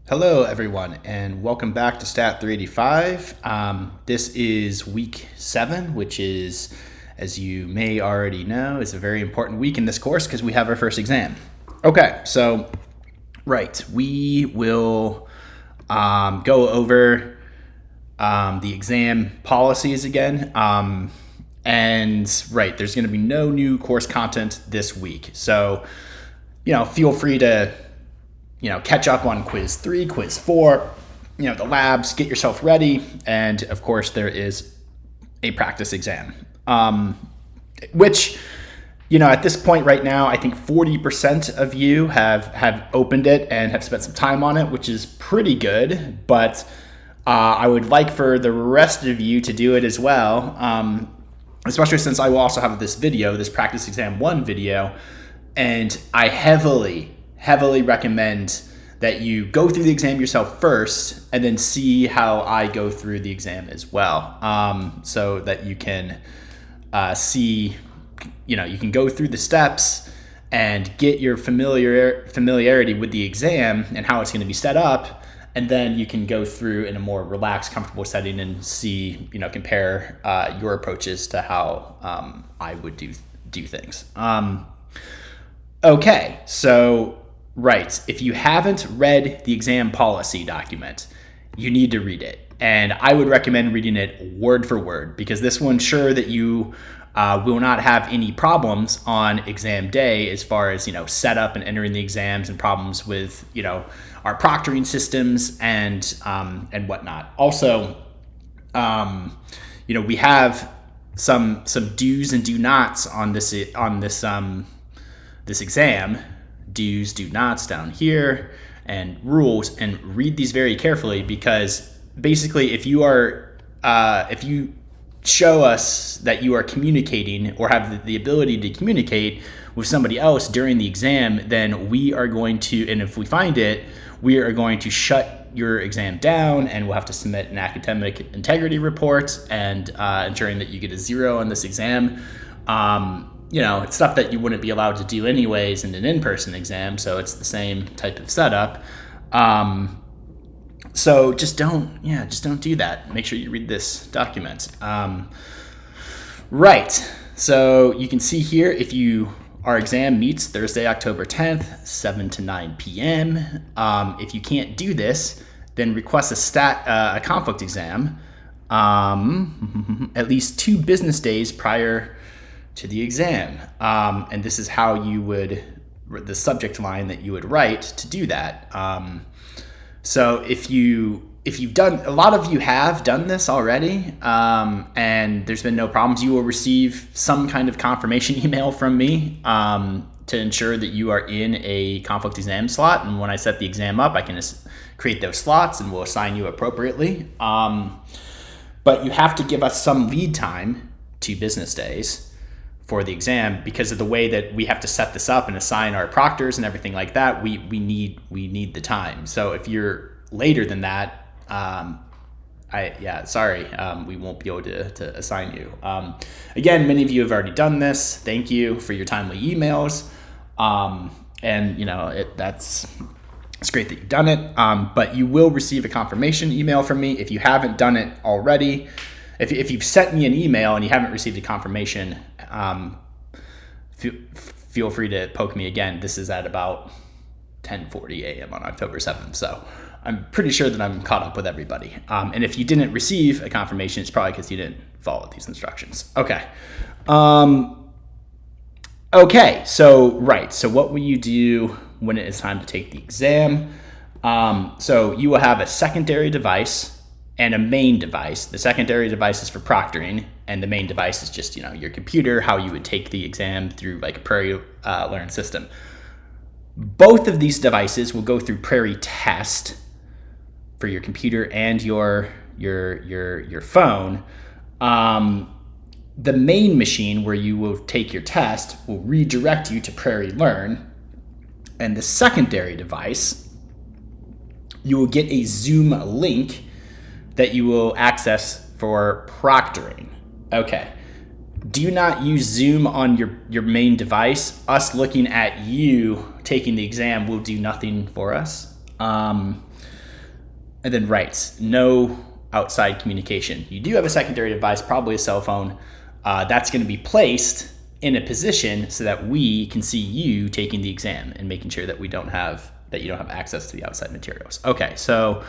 Hello, everyone, and welcome back to Stat 385. This is week 7, which is, as you may already know, is a very important week in this course because we have our first exam. Okay, so, we will go over the exam policies again. There's going to be no new course content this week. So, feel free to catch up on quiz 3, quiz 4, the labs, get yourself ready. And of course, there is a practice exam, which, at this point right now, I think 40% of you have opened it and have spent some time on it, which is pretty good. But I would like for the rest of you to do it as well, especially since I will also have this video, this practice exam 1 video, and I heavily recommend that you go through the exam yourself first and then see how I go through the exam as well, so that you can see, you can go through the steps and get your familiarity with the exam and how it's going to be set up, and then you can go through in a more relaxed, comfortable setting and see, compare your approaches to how I would do things. Okay, so if you haven't read the exam policy document, you need to read it. And I would recommend reading it word for word, because this will ensure that you will not have any problems on exam day as far as, setup and entering the exams and problems with, our proctoring systems and whatnot. Also, we have some do's and do nots on this exam. Do's, do nots down here, and rules, and read these very carefully, because basically if you show us that you are communicating or have the ability to communicate with somebody else during the exam, then we are going to, and if we find it, we are going to shut your exam down, and we'll have to submit an academic integrity report and ensuring that you get a 0 on this exam. It's stuff that you wouldn't be allowed to do anyways in an in-person exam, so it's the same type of setup. So just don't do that. Make sure you read this document. So you can see here, our exam meets Thursday, October 10th, 7 to 9 p.m. If you can't do this, then request a conflict exam at least 2 business days prior to the exam. And this is how you would, the subject line that you would write to do that. So if you've done, a lot of you have done this already, and there's been no problems, you will receive some kind of confirmation email from me to ensure that you are in a conflict exam slot. And when I set the exam up, I can create those slots and we'll assign you appropriately. But you have to give us some lead time, 2 business days, for the exam, because of the way that we have to set this up and assign our proctors and everything like that. We need the time. So if you're later than that, we won't be able to assign you. Again, many of you have already done this. Thank you for your timely emails. It's great that you've done it. But you will receive a confirmation email from me if you haven't done it already. If you've sent me an email and you haven't received a confirmation, feel free to poke me again. This is at about 10:40 a.m. on October 7th. So I'm pretty sure that I'm caught up with everybody. And if you didn't receive a confirmation, it's probably because you didn't follow these instructions. Okay. So what will you do when it is time to take the exam? So you will have a secondary device and a main device. The secondary device is for proctoring, and the main device is just, your computer, how you would take the exam through like a Prairie Learn system. Both of these devices will go through Prairie Test for your computer and your phone. The main machine where you will take your test will redirect you to Prairie Learn, and the secondary device, you will get a Zoom link that you will access for proctoring. Okay. Do not use Zoom on your main device. Us looking at you taking the exam will do nothing for us. And then right, no outside communication. You do have a secondary device, probably a cell phone. That's going to be placed in a position so that we can see you taking the exam and making sure that you don't have access to the outside materials. Okay, so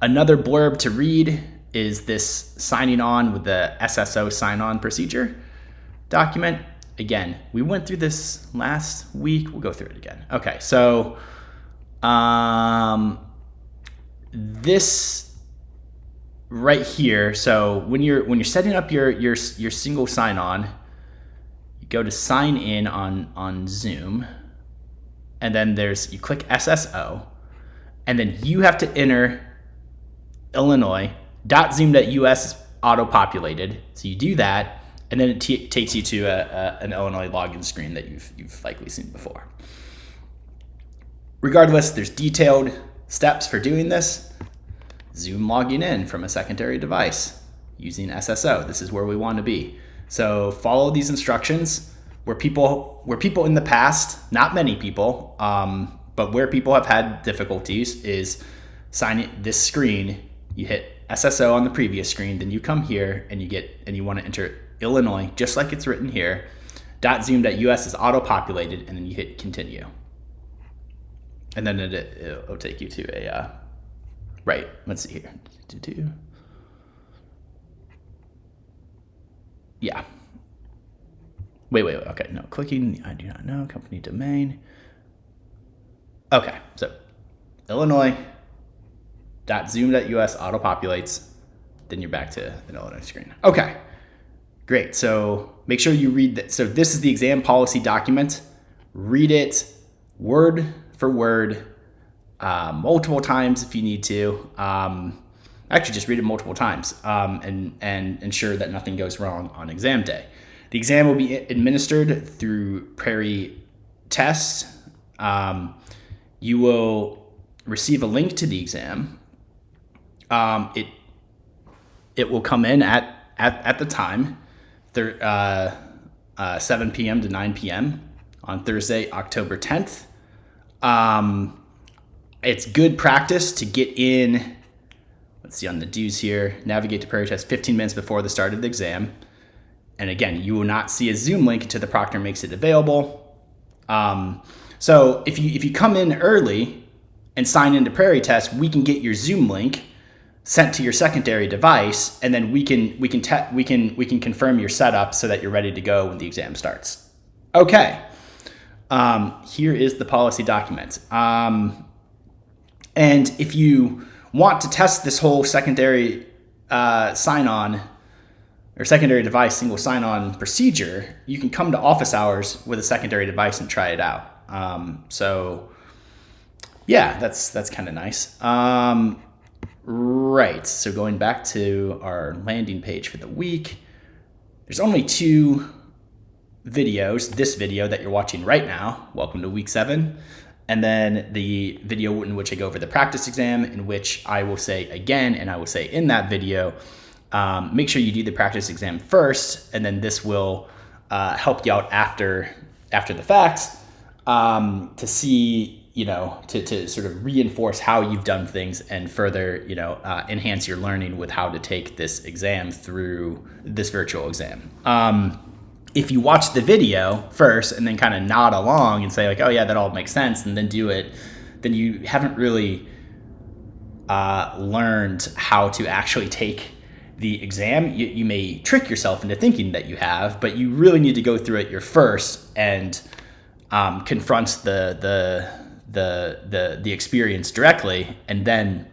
another blurb to read is this signing on with the SSO sign-on procedure document. Again, we went through this last week. We'll go through it again. Okay, so this right here. So when you're setting up your single sign-on, you go to sign in on Zoom, and then you click SSO, and then you have to enter Illinois.zoom.us is auto-populated. So you do that, and then it takes you to an Illinois login screen that you've likely seen before. Regardless, there's detailed steps for doing this. Zoom logging in from a secondary device using SSO. This is where we want to be. So follow these instructions. Where people in the past, not many people, but where people have had difficulties is signing this screen. You hit SSO on the previous screen, then you come here and you want to enter Illinois, just like it's written here. .zoom.us is auto-populated, and then you hit continue. And then it'll take you to a, right, let's see here. Yeah. Wait, okay, no, clicking, I do not know, company domain. Okay, so Illinois.zoom.us auto-populates, then you're back to an Illinois screen. Okay, great, so make sure you read that. So this is the exam policy document. Read it word for word, multiple times if you need to. Actually, just read it multiple times and ensure that nothing goes wrong on exam day. The exam will be administered through Prairie Test. You will receive a link to the exam. It will come in at the time, 7 p.m. to 9 p.m. on Thursday, October 10th. It's good practice to get in. Let's see on the do's here. Navigate to Prairie Test 15 minutes before the start of the exam. And again, you will not see a Zoom link until the proctor makes it available. So if you come in early and sign into Prairie Test, we can get your Zoom link sent to your secondary device, and then we can confirm your setup so that you're ready to go when the exam starts. Okay. Here is the policy document. And if you want to test this whole secondary sign-on or secondary device single sign-on procedure, you can come to office hours with a secondary device and try it out. So yeah, that's kind of nice. Right, so going back to our landing page for the week, there's only 2 videos. This video that you're watching right now, welcome to week 7, and then the video in which I go over the practice exam, in which I will say again, and I will say in that video, make sure you do the practice exam first, and then this will help you out after the facts to see, to sort of reinforce how you've done things and further, enhance your learning with how to take this exam through this virtual exam. If you watch the video first and then kind of nod along and say like, oh yeah, that all makes sense, and then do it, then you haven't really learned how to actually take the exam. You may trick yourself into thinking that you have, but you really need to go through it first and confront the experience directly, and then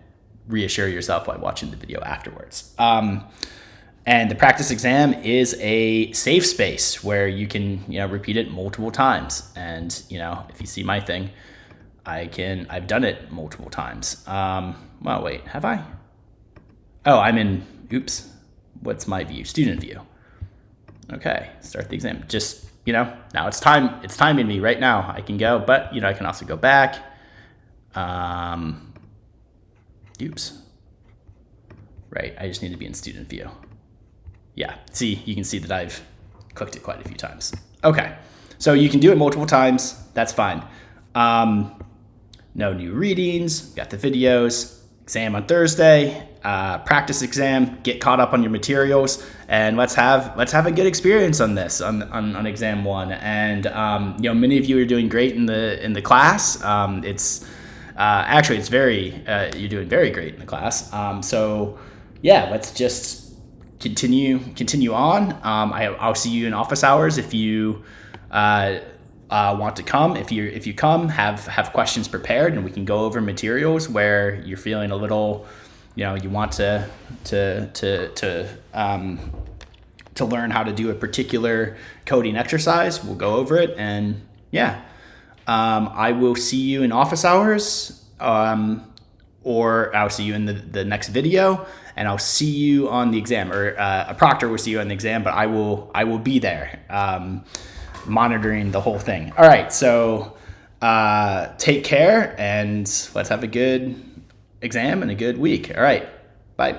reassure yourself by watching the video afterwards. And the practice exam is a safe space where you can, repeat it multiple times. And, if you see my thing, I've done it multiple times. Well, wait, have I? Oh, I'm in, oops, what's my view? Student view. Okay, start the exam. Just, now it's timing me right now. I can go, but, I can also go back. Oops. Right, I just need to be in student view. Yeah, see, you can see that I've clicked it quite a few times. Okay, so you can do it multiple times. That's fine. no new readings, got the videos, exam on Thursday, practice exam, get caught up on your materials, and let's have a good experience on this on exam one. And many of you are doing great in the class. You're doing very great in the class. So yeah, let's just continue on. I'll see you in office hours if you want to come. If you come, have questions prepared, and we can go over materials where you're feeling a little, you want to learn how to do a particular coding exercise. We'll go over it, and yeah, I will see you in office hours, or I'll see you in the next video, and I'll see you on the exam, or a proctor will see you on the exam, but I will be there, monitoring the whole thing. All right, so take care, and let's have a good exam and a good week. All right, bye.